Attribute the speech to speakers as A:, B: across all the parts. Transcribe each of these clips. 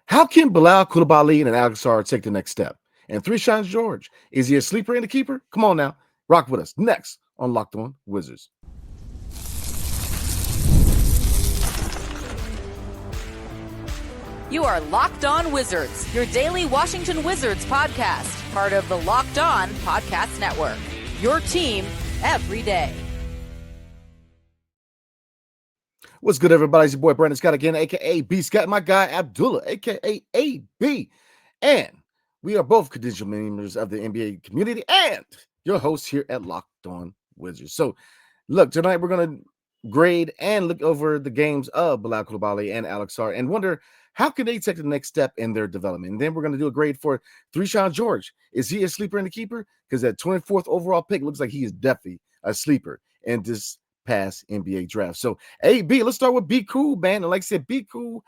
A: How can Bilal Coulibaly and Alex Sarr take the next step? And 3Shawn George, is he a sleeper and a keeper? Come on now, rock with us next on Locked On Wizards.
B: You are Locked On Wizards, your daily Washington Wizards podcast, part of the Locked On Podcast Network. Your team every day.
A: What's good, everybody? It's your boy Brandon Scott again, aka BScott, my guy Abdullah, aka AB. And we are both credentialed members of the NBA community and your hosts here at Locked On Wizards. So, look, tonight we're going to grade and look over the games of Bilal Coulibaly and Alex Sarr and wonder how can they take the next step in their development. And then we're going to do a grade for 3Shawn George. Is he a sleeper and a keeper? Because that 24th overall pick looks like he is definitely a sleeper in this past NBA draft. So, AB, let's start with Be Cool, man. And like I said, Be Cool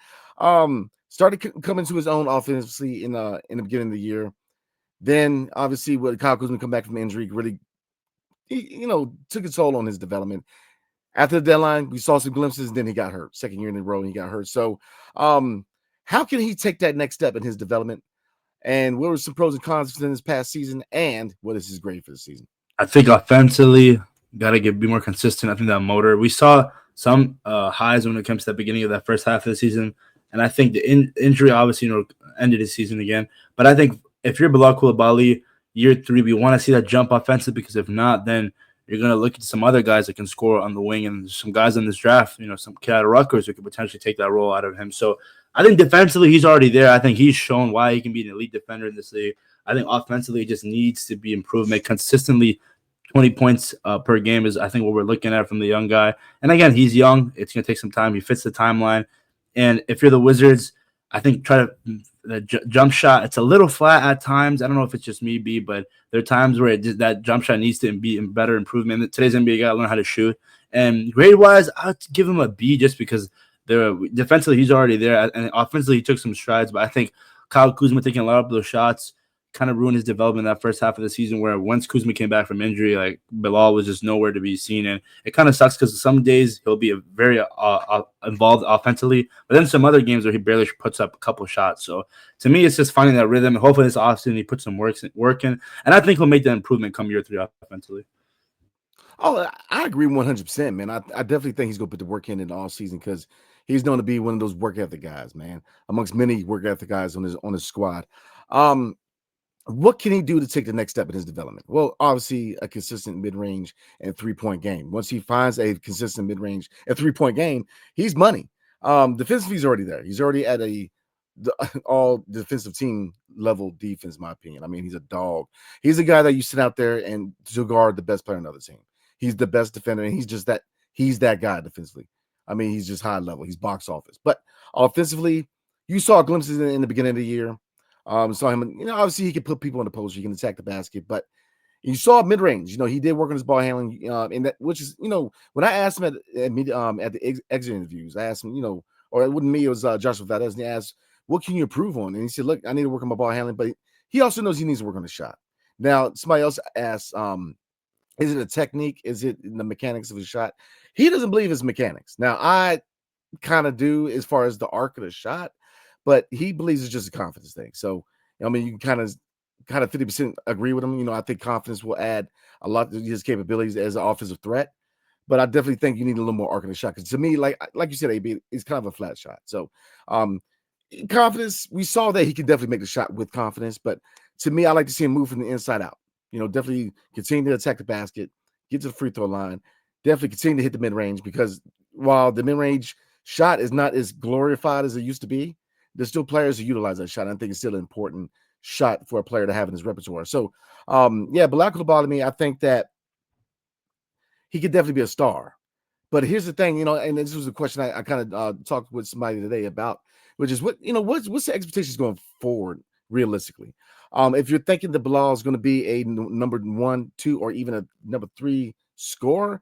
A: started coming to his own offensively in the beginning of the year. Then, obviously, with Kyle Kuzma come back from injury, really, took its toll on his development. After the deadline, we saw some glimpses, and then he got hurt. Second year in a row, and he got hurt. So, how can he take that next step in his development? And what were some pros and cons in this past season? And what is his grade for the season?
C: I think offensively, got to be more consistent. I think that motor. We saw some highs when it comes to the beginning of that first half of the season, and I think the injury obviously ended his season again. But I think if you're Bilal Coulibaly, year 3, we want to see that jump offensive, because if not, then you're going to look at some other guys that can score on the wing, and some guys in this draft, some kid out of Rutgers who could potentially take that role out of him. So I think defensively he's already there. I think he's shown why he can be an elite defender in this league. I think offensively he just needs to be improved, make consistently 20 points per game is, I think, what we're looking at from the young guy. And again, he's young. It's going to take some time. He fits the timeline. And if you're the Wizards, I think the jump shot, it's a little flat at times. I don't know if it's just me, B, but there are times where that jump shot needs to be in better improvement. Today's NBA got to learn how to shoot. And grade-wise, I'd give him a B just because defensively he's already there. And offensively he took some strides. But I think Kyle Kuzma taking a lot of those shots kind of ruined his development that first half of the season, where once Kuzma came back from injury, like Bilal was just nowhere to be seen. And it kind of sucks because some days he'll be very involved offensively, but then some other games where he barely puts up a couple shots. So to me, it's just finding that rhythm. And hopefully this offseason he puts some work in. And I think he'll make that improvement come year 3 offensively.
A: Oh, I agree 100%, man. I definitely think he's going to put the work in the offseason because he's known to be one of those work ethic guys, man, amongst many work ethic guys on his squad. What can he do to take the next step in his development? Well, obviously, a consistent mid-range and three-point game. Once he finds a consistent mid-range and three-point game, he's money. Defensively, he's already there. He's already at all defensive team level defense, in my opinion. I mean, he's a dog. He's a guy that you sit out there and to guard the best player on another team. He's the best defender, and he's that guy defensively. I mean, he's just high level. He's box office. But offensively, you saw glimpses in the beginning of the year. Saw him, obviously he can put people in the post, he can attack the basket, but you saw mid-range, he did work on his ball handling, and that, which is, when I asked him at the exit interviews, I asked him, or it wasn't me, it was Joshua Valdez, and he asked, what can you improve on? And he said, look, I need to work on my ball handling, but he also knows he needs to work on the shot. Now, somebody else asked, is it a technique? Is it in the mechanics of his shot? He doesn't believe it's mechanics. Now, I kind of do as far as the arc of the shot, but he believes it's just a confidence thing. So, I mean, you can kind of 50% agree with him. I think confidence will add a lot to his capabilities as an offensive threat. But I definitely think you need a little more arc in the shot. Because to me, like you said, AB, it's kind of a flat shot. So, confidence, we saw that he could definitely make the shot with confidence. But to me, I like to see him move from the inside out. Definitely continue to attack the basket, get to the free throw line, definitely continue to hit the mid-range, because while the mid-range shot is not as glorified as it used to be, there's still players who utilize that shot. I think it's still an important shot for a player to have in his repertoire. So, Bilal Coulibaly, I think that he could definitely be a star. But here's the thing, and this was a question I kind of talked with somebody today about, which is what's the expectations going forward realistically? If you're thinking that Bilal is going to be a number 1, 2, or even a number 3 scorer,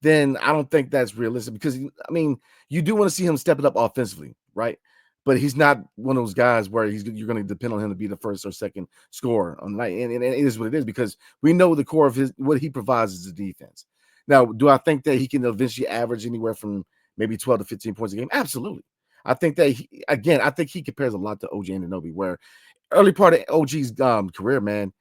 A: then I don't think that's realistic, because I mean, you do want to see him step it up offensively, right? But he's not one of those guys where you're going to depend on him to be the first or second scorer on the night. And it is what it is, because we know the core of what he provides is the defense. Now, do I think that he can eventually average anywhere from maybe 12 to 15 points a game? Absolutely. I think that I think he compares a lot to OG Anunoby, where early part of OG's career, man,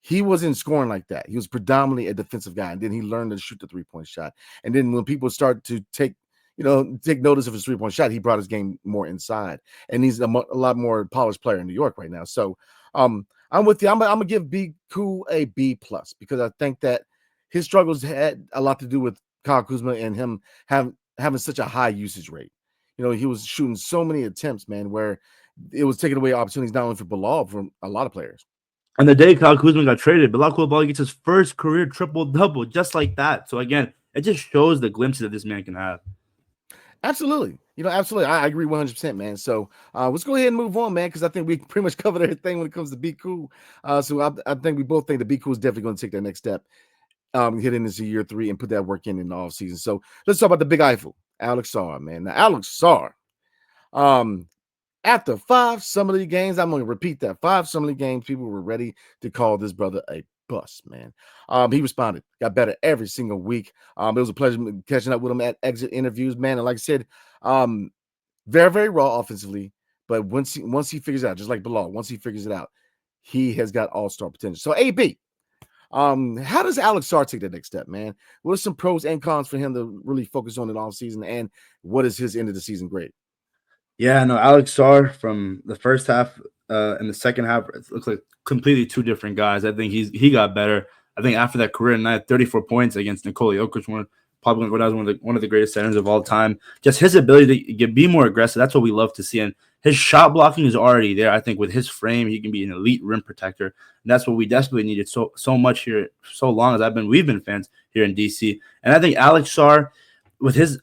A: he wasn't scoring like that. He was predominantly a defensive guy, and then he learned to shoot the 3-point shot. And then when people start to take notice of his 3-point shot, he brought his game more inside, and he's a lot more polished player in New York right now. So, I'm with you. I'm gonna give B Cool a B plus because I think that his struggles had a lot to do with Kyle Kuzma and him having such a high usage rate. He was shooting so many attempts, man, where it was taking away opportunities not only for Bilal, from a lot of players.
C: And the day Kyle Kuzma got traded, Bilal Coulibaly gets his first career triple-double just like that. So, again, it just shows the glimpses that this man can have.
A: Absolutely. Absolutely. I agree 100%, man. So let's go ahead and move on, man, because I think we pretty much covered everything when it comes to Be Cool. So I think we both think that Be Cool is definitely going to take that next step, heading into year 3 and put that work in the off season. So let's talk about the Big Eiffel, Alex Sarr, man. Now, Alex Sarr, after 5 summer league games, I'm going to repeat that. 5 summer league games, people were ready to call this brother a bust, man. He responded, got better every single week. It was a pleasure catching up with him at exit interviews, man. And like I said, very, very raw offensively. But once he figures it out, just like Bilal, once he figures it out, he has got all-star potential. So AB, how does Alex Sarr take that next step, man? What are some pros and cons for him to really focus on in off season, and what is his end of the season grade?
C: Yeah, no, Alex Sarr from the first half and the second half, it looks like completely 2 different guys. I think he got better. I think after that career night, 34 points against Nikola Jokic, probably going to go down as one of the greatest centers of all time. Just his ability to be more aggressive, that's what we love to see. And his shot blocking is already there. I think with his frame, he can be an elite rim protector. And that's what we desperately needed so much here, so long as we've been fans here in DC. And I think Alex Sarr, with his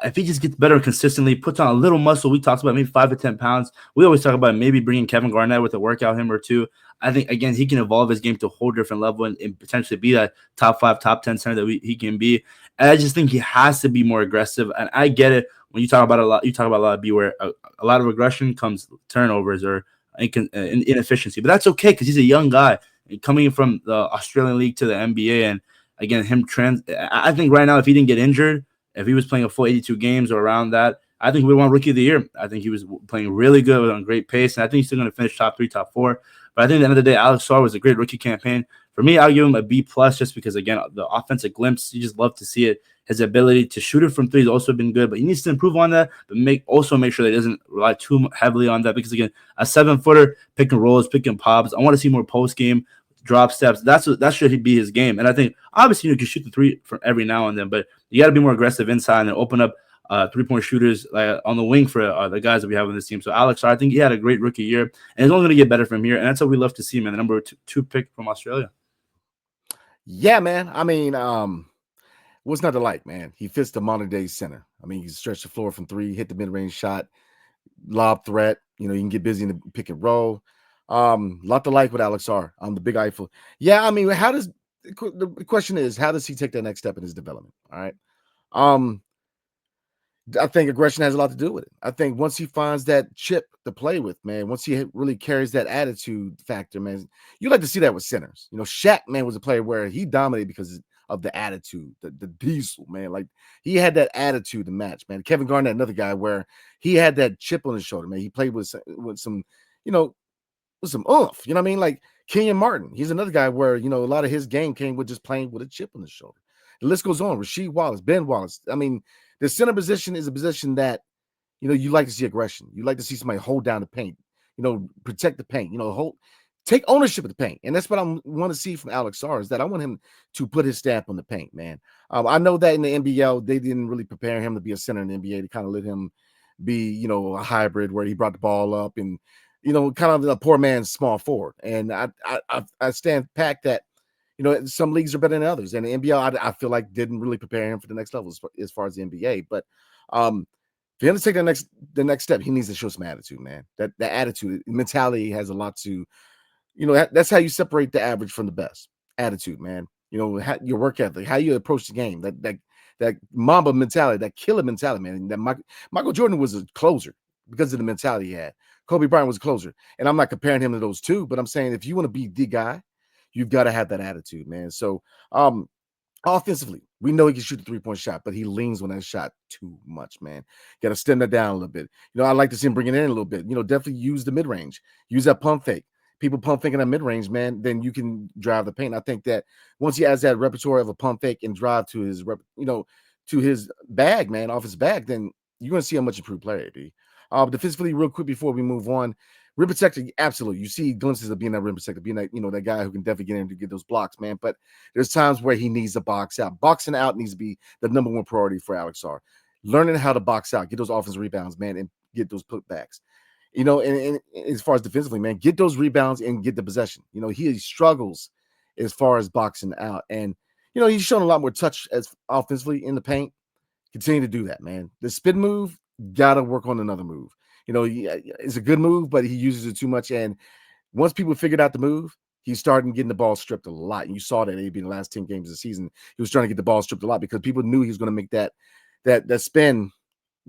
C: if he just gets better consistently, puts on a little muscle, we talked about maybe 5 to 10 pounds. We always talk about maybe bringing Kevin Garnett with a workout him or two. I think, again, he can evolve his game to a whole different level and potentially be that top 5, top 10 center that he can be. And I just think he has to be more aggressive. And I get it when you talk about a lot. You talk about a lot of B where a lot of aggression comes turnovers or inefficiency. But that's okay because he's a young guy coming from the Australian League to the NBA. And again, I think right now if he didn't get injured, if he was playing a full 82 games or around that, I think we won Rookie of the Year. I think he was playing really good on great pace, and I think he's still going to finish top 3, top 4. But I think at the end of the day, Alex Sarr was a great rookie campaign. For me, I'll give him a B plus just because, again, the offensive glimpse, you just love to see it. His ability to shoot it from 3 has also been good, but he needs to improve on that, but also make sure that he doesn't rely too heavily on that because, again, a 7-footer, pick and rolls, pick and pops. I want to see more post-game drop steps. That should be his game. And I think obviously you can shoot the 3 from every now and then, but you got to be more aggressive inside and open up 3-point shooters on the wing for the guys that we have on this team. So Alex Sarr, I think he had a great rookie year, and he's only going to get better from here. And that's what we love to see, man. The number 2 pick from Australia.
A: Yeah, man. I mean, what's not to like, man? He fits the modern day center. I mean, he can stretch the floor from 3, hit the mid-range shot, lob threat. You can get busy in the pick and roll. Lot to like with Alex Sarr on the Big Eiffel. Yeah, I mean, the question is, how does he take that next step in his development? All right. I think aggression has a lot to do with it. I think once he finds that chip to play with, man, once he really carries that attitude factor, man, you like to see that with centers. Shaq, man, was a player where he dominated because of the attitude, the diesel, man. Like, he had that attitude to match, man. Kevin Garnett, another guy where he had that chip on his shoulder, man. He played with some, with some oomph, you know what I mean? Like Kenyon Martin, he's another guy where, a lot of his game came with just playing with a chip on his shoulder. The list goes on. Rasheed Wallace, Ben Wallace. I mean, the center position is a position that, you like to see aggression. You like to see somebody hold down the paint, protect the paint, take ownership of the paint. And that's what I want to see from Alex Sarr, is that I want him to put his stamp on the paint, man. I know that in the NBL, they didn't really prepare him to be a center in the NBA. They kind of let him be, a hybrid where he brought the ball up and, kind of a poor man's small forward. And I stand pat that, some leagues are better than others. And the NBL, I feel like didn't really prepare him for the next level as far as the NBA. But for him to take the next step, he needs to show some attitude, man. That attitude, mentality has a lot to, that's how you separate the average from the best. Attitude, man. Your work ethic, how you approach the game, that Mamba mentality, that killer mentality, man. That Michael Jordan was a closer because of the mentality he had. Kobe Bryant was a closer. And I'm not comparing him to those two, but I'm saying if you want to be the guy, you've got to have that attitude, man. So offensively, We know he can shoot the 3-point shot, but he leans on that shot too much, man. Got to stem that down a little bit. I like to see him bring it in a little bit. Definitely use the mid-range. Use that pump fake. People pump faking that mid-range, man, then you can drive the paint. I think that once he has that repertoire of a pump fake and drive to his, to his bag, man, off his bag, then you're going to see a much improved player, B. Defensively, real quick before we move on, rim protector, absolutely. You see glimpses of being that rim protector, being that, that guy who can definitely get in to get those blocks, man. But there's times where he needs to box out. Boxing out needs to be the number one priority for Alex Sarr. Learning how to box out, get those offensive rebounds, man, and get those putbacks. And as far as defensively, man, get those rebounds and get the possession. He struggles as far as boxing out. And, he's shown a lot more touch as offensively in the paint. Continue to do that, man. The spin move, got to work on another move. It's a good move, but he uses it too much. And once people figured out the move, he's starting getting the ball stripped a lot. And you saw that maybe in the last 10 games of the season. He was trying to get the ball stripped a lot because people knew he was going to make that spin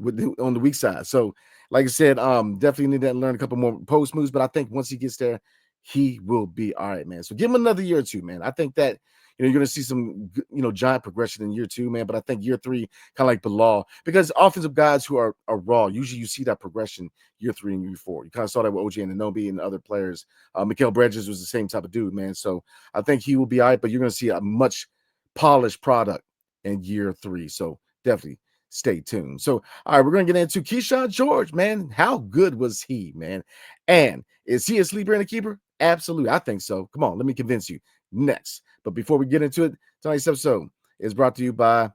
A: on the weak side. So, like I said, definitely need to learn a couple more post moves. But I think once he gets there, he will be all right, man. So give him another year or two, man. I think that you're going to see some, giant progression in year 2, man. But I think year 3, kind of like Bilal, because offensive guys who are raw, usually you see that progression year 3 and year 4. You kind of saw that with OG Anunoby and other players. Mikal Bridges was the same type of dude, man. So I think he will be all right, but you're going to see a much polished product in year 3. So definitely stay tuned. So, all right, we're going to get into Kyshawn George, man. How good was he, man? And is he a sleeper and a keeper? Absolutely. I think so. Come on, let me convince you. Next. But before we get into it, tonight's episode is brought to you by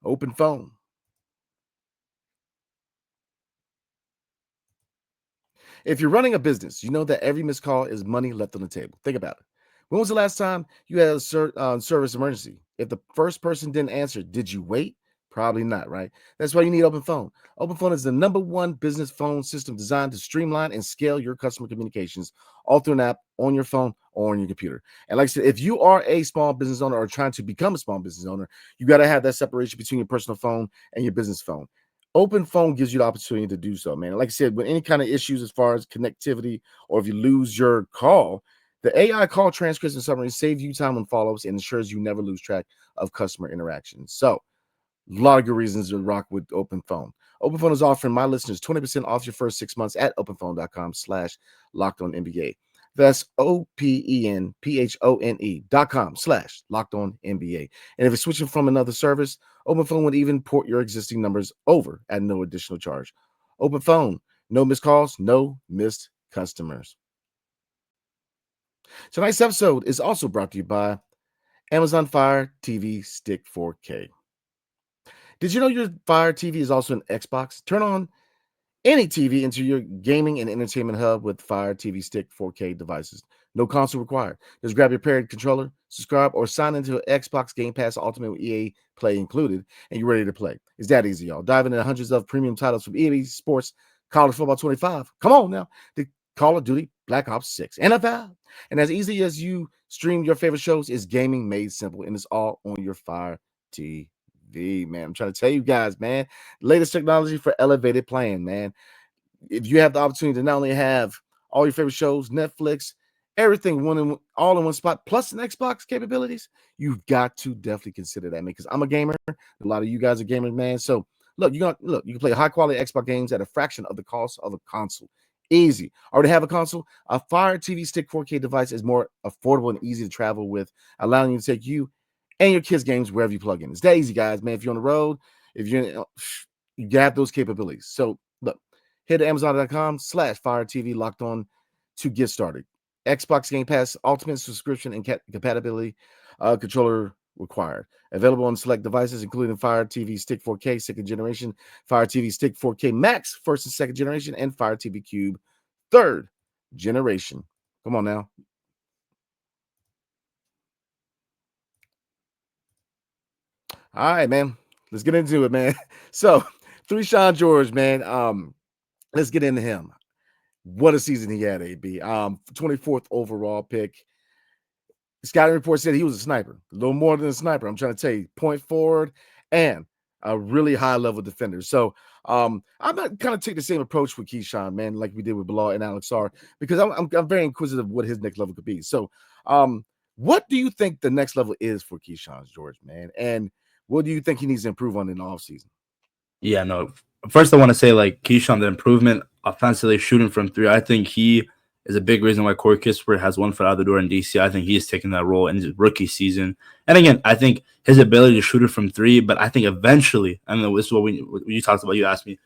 A: OpenPhone. If you're running a business, you know that every missed call is money left on the table. Think about it. When was the last time you had a service emergency? If the first person didn't answer, did you wait? Probably not, right? That's why you need OpenPhone. OpenPhone is the #1 business phone system designed to streamline and scale your customer communications all through an app on your phone or on your computer. And like I said, if you are a small business owner or trying to become a small business owner, you got to have that separation between your personal phone and your business phone. OpenPhone gives you the opportunity to do so, man. Like I said, with any kind of issues as far as connectivity or if you lose your call, the AI call transcripts and summaries save you time on follow-ups and ensures you never lose track of customer interactions. So, a lot of good reasons to rock with OpenPhone. OpenPhone is offering my listeners 20% off your first 6 months at openphone.com/LockedOnNBA. That's OpenPhone.com/LockedOnNBA. And if you're switching from another service, OpenPhone would even port your existing numbers over at no additional charge. OpenPhone, no missed calls, no missed customers. Tonight's episode is also brought to you by Amazon Fire TV Stick 4K. Did you know your Fire TV is also an Xbox? Turn on any TV into your gaming and entertainment hub with Fire TV Stick 4K devices. No console required. Just grab your paired controller, subscribe, or sign into Xbox Game Pass Ultimate with EA Play included, and you're ready to play. It's that easy, y'all. Dive into hundreds of premium titles from EA Sports, College Football 25. Come on now. The Call of Duty, Black Ops 6, NFL. And as easy as you stream your favorite shows, is gaming made simple, and it's all on your Fire TV. Man, I'm trying to tell you guys, man, latest technology for elevated playing, man. If you have the opportunity to not only have all your favorite shows, Netflix, everything all in one spot, plus an Xbox capabilities, you've got to definitely consider that, man. Because I'm a gamer, a lot of you guys are gamers, man. So look, you can play high quality Xbox games at a fraction of the cost of a console. Easy. Already have a console? A Fire TV Stick 4K device is more affordable and easy to travel with, allowing you to take you and your kids' games wherever you plug in. It's that easy, guys, man. If you're on the road, you have those capabilities. So look, head to Amazon.com/Fire TV Locked On to get started. Xbox Game Pass Ultimate subscription and compatibility controller required. Available on select devices, including Fire TV Stick 4K 2nd generation, Fire TV Stick 4K Max 1st and 2nd generation, and Fire TV Cube 3rd generation. Come on now. All right, man. Let's get into it, man. So, 3Shawn George, man. Let's get into him. What a season he had, AB. 24th overall pick. Scouting report said he was a sniper, a little more than a sniper. I'm trying to tell you, point forward and a really high level defender. So, I'm not kind of take the same approach with Kyshawn, man, like we did with Bilal and Alex Sarr, because I'm very inquisitive of what his next level could be. So, What do you think the next level is for Kyshawn George, man? And what do you think he needs to improve on in the offseason?
C: Yeah, no. First, I want to say, like, Keyshawn, the improvement offensively, shooting from three. I think he is a big reason why Corey Kispert has one foot out the door in DC. I think he is taking that role in his rookie season. And again, I think his ability to shoot it from three, but I think eventually, I know this is what you talked about. You asked me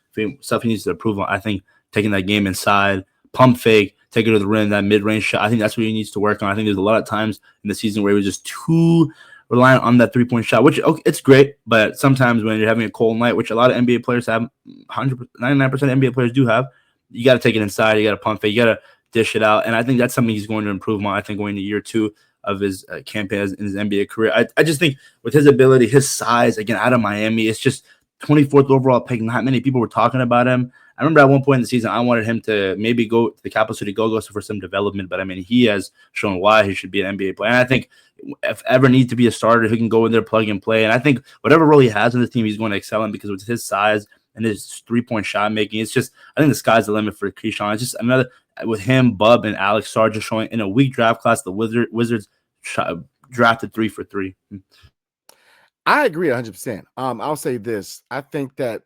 C: stuff he needs to improve on. I think taking that game inside, pump fake, take it to the rim, that mid range shot. I think that's what he needs to work on. I think there's a lot of times in the season where he was just too reliant on that 3-point shot, which okay, it's great, but sometimes when you're having a cold night, which a lot of NBA players have, 99% of NBA players do have, you got to take it inside, you got to pump fake, you got to dish it out, and I think that's something he's going to improve on. I think going to year 2 of his campaign in his NBA career, I just think with his ability, his size, again, out of Miami, it's just 24th overall pick. Not many people were talking about him. I remember at one point in the season, I wanted him to maybe go to the Capital City Go-Go's for some development, but I mean, he has shown why he should be an NBA player. And I think if ever need to be a starter, he can go in there, plug and play. And I think whatever role he has in the team, he's going to excel in, because with his size and his 3-point shot making, it's just, I think the sky's the limit for Kyshawn. It's just another, with him, Bub, and Alex Sarr just showing in a weak draft class, the Wizards drafted 3 for 3.
A: I agree 100%. I'll say this. I think that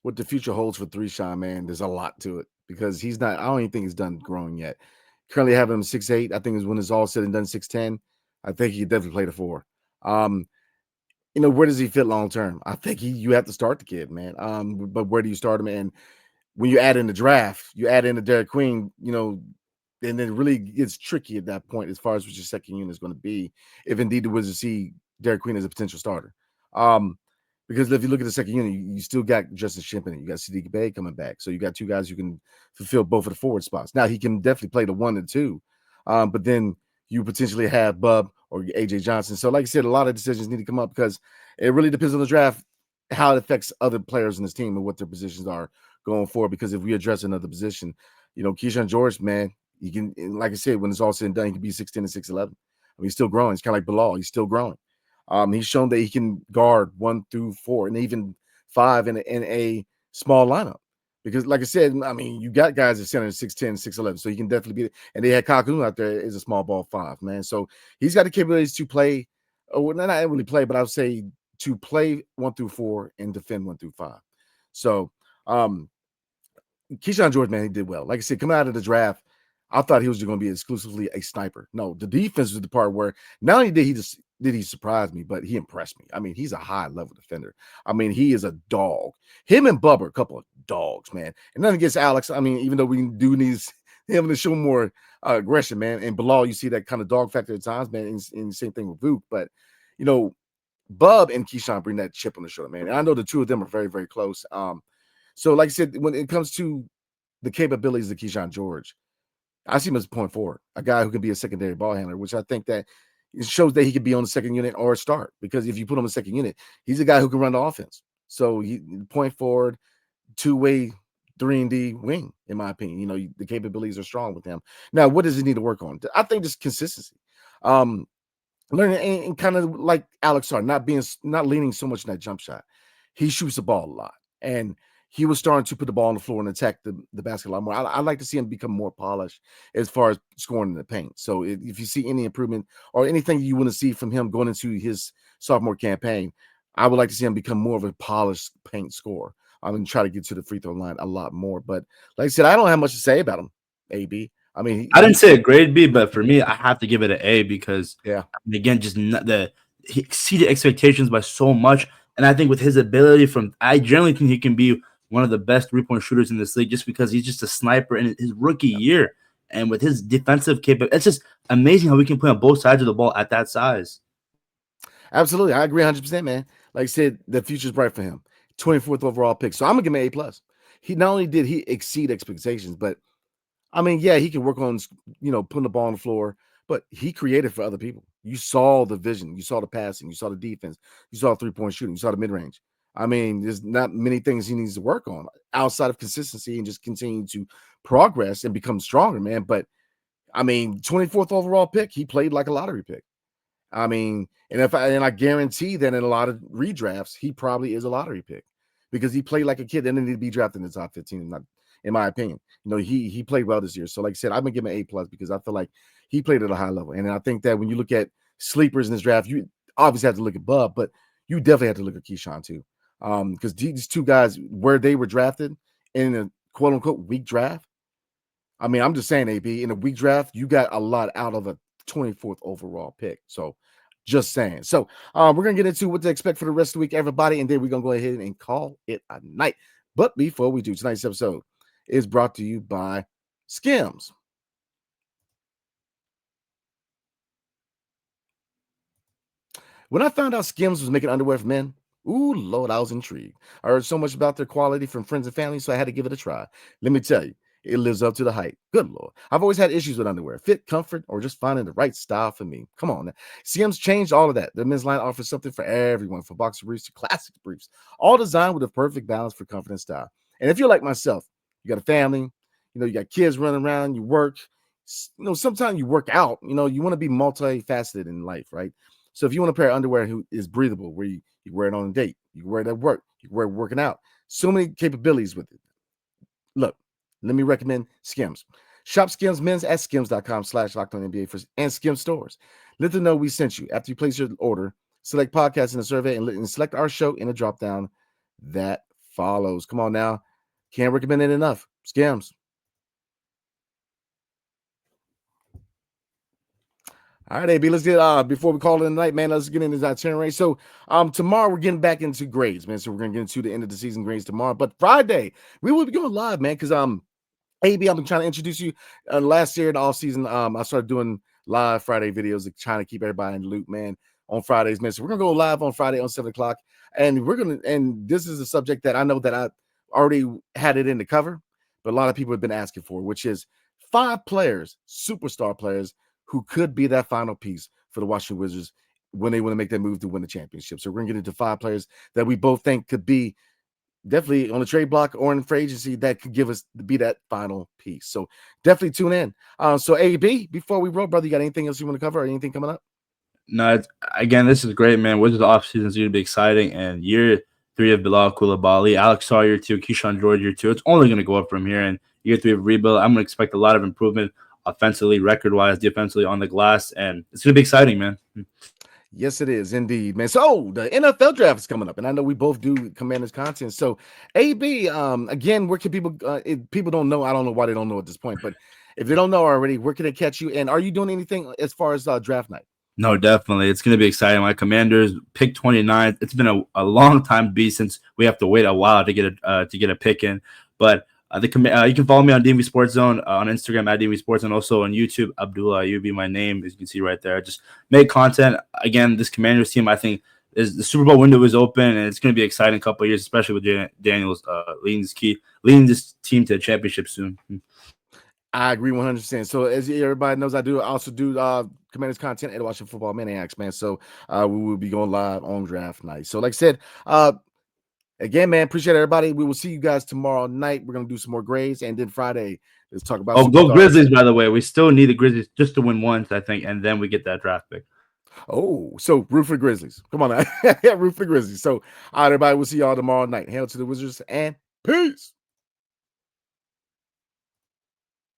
A: what the future holds for 3Shawn, man, there's a lot to it, because he's not, I don't even think he's done growing yet. Currently have him 6'8". I think is when it's all said and done, 6'10". I think he could definitely play the 4. Where does he fit long term? I think you have to start the kid, man. But where do you start him? And when you add in the draft, you add in the Derek Queen, and then it really gets tricky at that point as far as what your second unit is going to be, if indeed the Wizards see Derek Queen as a potential starter. Because if you look at the second unit, you still got Justin Shimpton, you got Sadiq Bey coming back. So you got 2 guys who can fulfill both of the forward spots. Now, he can definitely play the 1 and 2, but then you potentially have Bub or AJ Johnson. So like I said, a lot of decisions need to come up, because it really depends on the draft, how it affects other players in this team and what their positions are going forward. Because if we address another position, Kyshawn George, man, he can, like I said, when it's all said and done, he can be 6'10" and 6'11". I mean, he's still growing. It's kind of like Bilal. He's still growing. He's shown that he can guard 1 through 4 and even 5 in a small lineup. Because, like I said, I mean, you got guys at center 6'10", 6'11", so he can definitely be. And they had Kakun out there as a small ball 5, man. So he's got the capabilities to play, or not really play, but I would say to play 1 through 4 and defend 1 through 5. So, Kyshawn George, man, he did well. Like I said, coming out of the draft, I thought he was going to be exclusively a sniper. No, the defense was the part where not only did he surprise me, but he impressed me. I mean, he's a high-level defender. I mean, he is a dog. Him and Bubba are a couple of dogs, man. And nothing against Alex. I mean, even though we do need him to show more aggression, man. And Bilal, you see that kind of dog factor at times, man. And same thing with Vuk. But, Bub and Kyshawn bring that chip on the shoulder, man. And I know the two of them are very, very close. So, like I said, when it comes to the capabilities of Kyshawn George, I see him as a point forward, a guy who can be a secondary ball handler, which I think that it shows that he could be on the second unit or start, because if you put him in the second unit, he's a guy who can run the offense. So he point forward, 2-way 3-and-D wing, in my opinion. The capabilities are strong with him. Now, what does he need to work on? I think just consistency. Learning and kind of like Alex Sarr, not leaning so much in that jump shot. He shoots the ball a lot, and he was starting to put the ball on the floor and attack the basket a lot more. I'd like to see him become more polished as far as scoring in the paint. So if you see any improvement or anything you want to see from him going into his sophomore campaign, I would like to see him become more of a polished paint scorer. I'm going to try to get to the free throw line a lot more. But like I said, I don't have much to say about him, AB. I mean,
C: I didn't say a grade B, but for me, I have to give it an A, because,
A: yeah,
C: again, he exceeded expectations by so much. And I think with his ability I generally think he can be one of the best 3-point shooters in this league, just because he's just a sniper in his rookie year. And with his defensive capability, it's just amazing how we can play on both sides of the ball at that size.
A: Absolutely. I agree 100%, man. Like I said, the future's bright for him. 24th overall pick. So I'm going to give him an A+. He not only did he exceed expectations, but I mean, yeah, he can work on, putting the ball on the floor, but he created for other people. You saw the vision. You saw the passing. You saw the defense. You saw 3-point shooting. You saw the mid-range. I mean, there's not many things he needs to work on outside of consistency and just continue to progress and become stronger, man. But, I mean, 24th overall pick, he played like a lottery pick. I mean, and I guarantee that in a lot of redrafts, he probably is a lottery pick, because he played like a kid and didn't need to be drafted in the top 15, in my opinion. He played well this year. So like I said, I'm going to give him an A+, because I feel like he played at a high level. And I think that when you look at sleepers in this draft, you obviously have to look at Bub, but you definitely have to look at Kyshawn too. Because these two guys, where they were drafted in a quote unquote weak draft. I mean, I'm just saying, AB, in a weak draft, you got a lot out of a 24th overall pick. So just saying. So we're gonna get into what to expect for the rest of the week, everybody, and then we're gonna go ahead and call it a night. But before we do, tonight's episode is brought to you by SKIMS. When I found out SKIMS was making underwear for men, ooh, Lord, I was intrigued. I heard so much about their quality from friends and family, so I had to give it a try. Let me tell you, it lives up to the hype. Good Lord. I've always had issues with underwear, fit, comfort, or just finding the right style for me. Come on. Now. SKIMS changed all of that. The men's line offers something for everyone, from boxer briefs to classic briefs, all designed with a perfect balance for comfort and style. And if you're like myself, you got a family, you got kids running around, you work, sometimes you work out, you want to be multifaceted in life, right? So if you want a pair of underwear who is breathable, where you wear it on a date, you can wear it at work, you can wear it working out, so many capabilities with it. Look, let me recommend SKIMS. Shop SKIMS Mens at skims.com/LockedOnNBA and SKIMS stores. Let them know we sent you. After you place your order, select podcast in the survey and select our show in a drop-down that follows. Come on now. Can't recommend it enough. SKIMS. All right, AB, let's get before we call it a night, man. Let's get into that itinerary. So tomorrow we're getting back into grades, man. So we're gonna get into the end of the season grades tomorrow. But Friday, we will be going live, man, because AB, I've been trying to introduce you. Last year in the off season, I started doing live Friday videos, trying to keep everybody in the loop, man, on Fridays, man. So we're gonna go live on Friday on 7 o'clock, and this is a subject that I know that I already had it in the cover, but a lot of people have been asking for, which is 5 players, superstar players, who could be that final piece for the Washington Wizards when they want to make that move to win the championship. So we're gonna get into 5 players that we both think could be definitely on the trade block or in free agency that could give us be that final piece. So definitely tune in. So AB, before we roll, brother, you got anything else you want to cover or anything coming up?
C: No, again, this is great, man. Wizards offseason is going to be exciting. And year 3 of Bilal Coulibaly, Alex Sarr year 2, Kyshawn George year 2. It's only going to go up from here. And year 3 of rebuild, I'm going to expect a lot of improvement offensively, record-wise, defensively, on the glass. And it's going to be exciting, man.
A: Yes, it is indeed, man. So the NFL draft is coming up, and I know we both do Commanders content. So AB, again, where can people? If people don't know, I don't know why they don't know at this point, but if they don't know already, where can they catch you? And are you doing anything as far as draft night?
C: No, definitely. It's going to be exciting. My Commanders pick 29. It's been a long time since we have to wait a while to get a pick in, but. You can follow me on DMV Sports Zone on Instagram at DMV Sports and also on YouTube. Abdullah Ayubi, my name, as you can see right there. Just make content. Again, this Commanders team, I think, is the Super Bowl window is open, and it's going to be an exciting couple of years, especially with Daniels leading this team to a championship soon.
A: I agree 100%. So as everybody knows, I also do Commanders content at Washington Football Maniacs, man. So we will be going live on draft night. So like I said, again, man, appreciate everybody. We will see you guys tomorrow night. We're going to do some more grades. And then Friday, let's talk about
C: go Grizzlies, by the way. We still need the Grizzlies just to win once, I think, and then we get that draft pick.
A: Oh, so root for Grizzlies. Come on now. Root for Grizzlies. So, all right, everybody, we'll see y'all tomorrow night. Hail to the Wizards and peace.